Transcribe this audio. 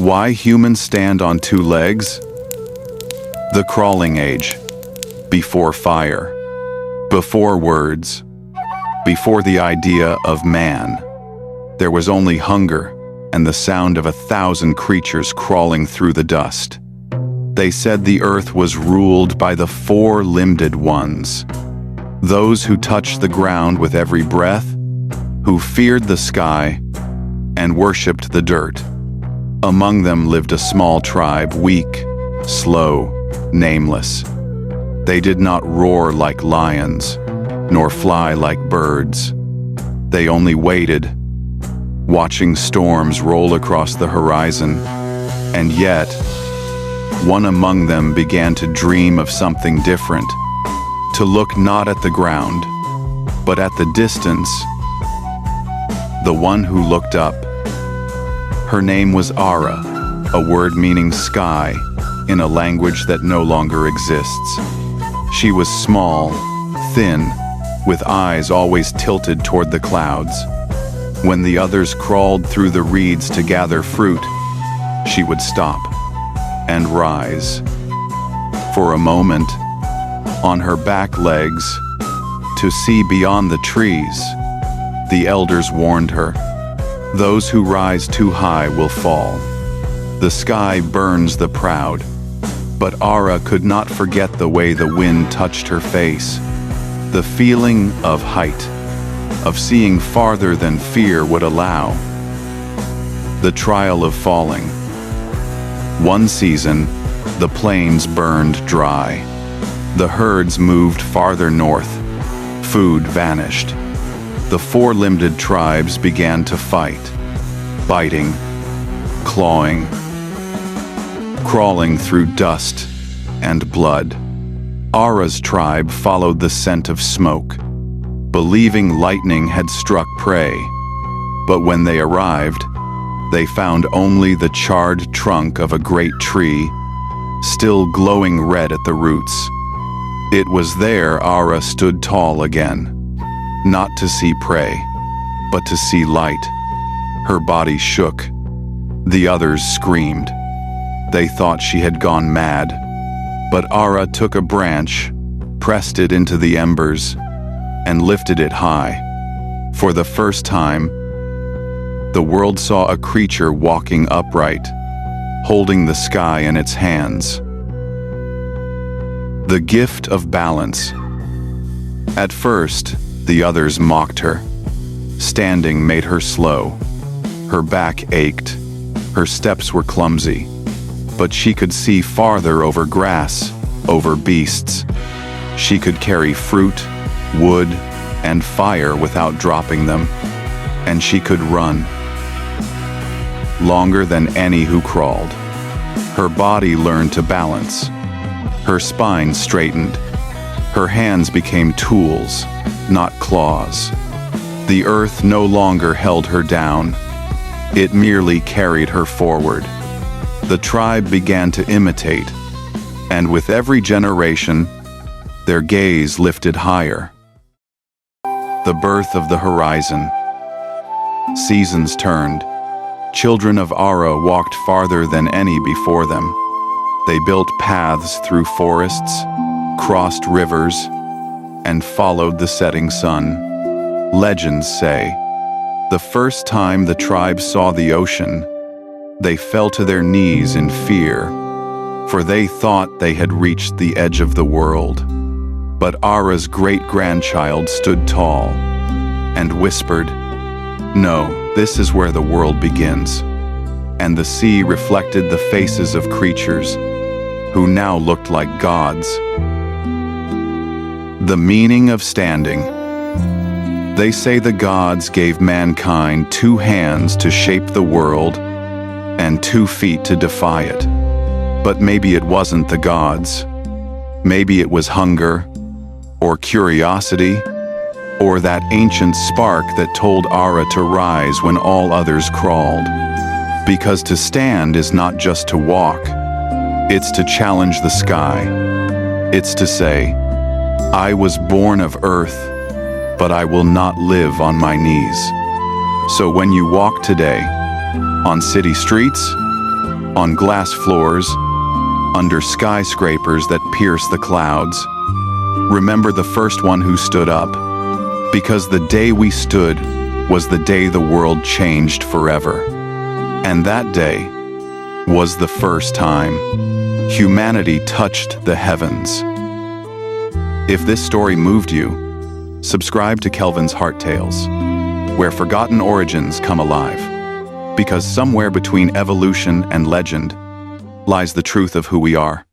Why humans stand on two legs? The crawling age. Before fire. Before words. Before the idea of man. There was only hunger and the sound of 1,000 creatures crawling through the dust. They said the earth was ruled by the four-limbed ones. Those who touched the ground with every breath, who feared the sky and worshipped the dirt. Among them lived a small tribe, weak, slow, nameless. They did not roar like lions, nor fly like birds. They only waited, watching storms roll across the horizon, and yet, one among them began to dream of something different, to look not at the ground, but at the distance, the one who looked up. Her name was Ara, a word meaning sky, in a language that no longer exists. She was small, thin, with eyes always tilted toward the clouds. When the others crawled through the reeds to gather fruit, she would stop and rise. For a moment, on her back legs, to see beyond the trees, the elders warned her, "Those who rise too high will fall. The sky burns the proud." But Ara could not forget the way the wind touched her face, the feeling of height, of seeing farther than fear would allow. The trial of falling. One season, the plains burned dry. The herds moved farther north. Food vanished. The four-limbed tribes began to fight, biting, clawing, crawling through dust and blood. Ara's tribe followed the scent of smoke, believing lightning had struck prey. But when they arrived, they found only the charred trunk of a great tree, still glowing red at the roots. It was there Ara stood tall again, not to see prey, but to see light. Her body shook. The others screamed. They thought she had gone mad. But Ara took a branch, pressed it into the embers, and lifted it high. For the first time, the world saw a creature walking upright, holding the sky in its hands. The gift of balance. At first, the others mocked her. Standing made her slow. Her back ached. Her steps were clumsy. But she could see farther over grass, over beasts. She could carry fruit, wood, and fire without dropping them. And she could run. Longer than any who crawled. Her body learned to balance. Her spine straightened. Her hands became tools, not claws. The earth no longer held her down. It merely carried her forward. The tribe began to imitate, and with every generation, their gaze lifted higher. The birth of the horizon. Seasons turned. Children of Ara walked farther than any before them. They built paths through forests, crossed rivers, and followed the setting sun. Legends say, the first time the tribe saw the ocean, they fell to their knees in fear, for they thought they had reached the edge of the world. But Ara's great-grandchild stood tall and whispered, "No, this is where the world begins." And the sea reflected the faces of creatures who now looked like gods. The meaning of standing. They say the gods gave mankind 2 hands to shape the world and 2 feet to defy it. But maybe it wasn't the gods. Maybe it was hunger, or curiosity, or that ancient spark that told Ara to rise when all others crawled. Because to stand is not just to walk, it's to challenge the sky. It's to say, I was born of earth, but I will not live on my knees. So when you walk today, on city streets, on glass floors, under skyscrapers that pierce the clouds. Remember the first one who stood up, because the day we stood was the day the world changed forever. And that day was the first time humanity touched the heavens. If this story moved you, subscribe to Kelvin's Heart Tales, where forgotten origins come alive. Because somewhere between evolution and legend lies the truth of who we are.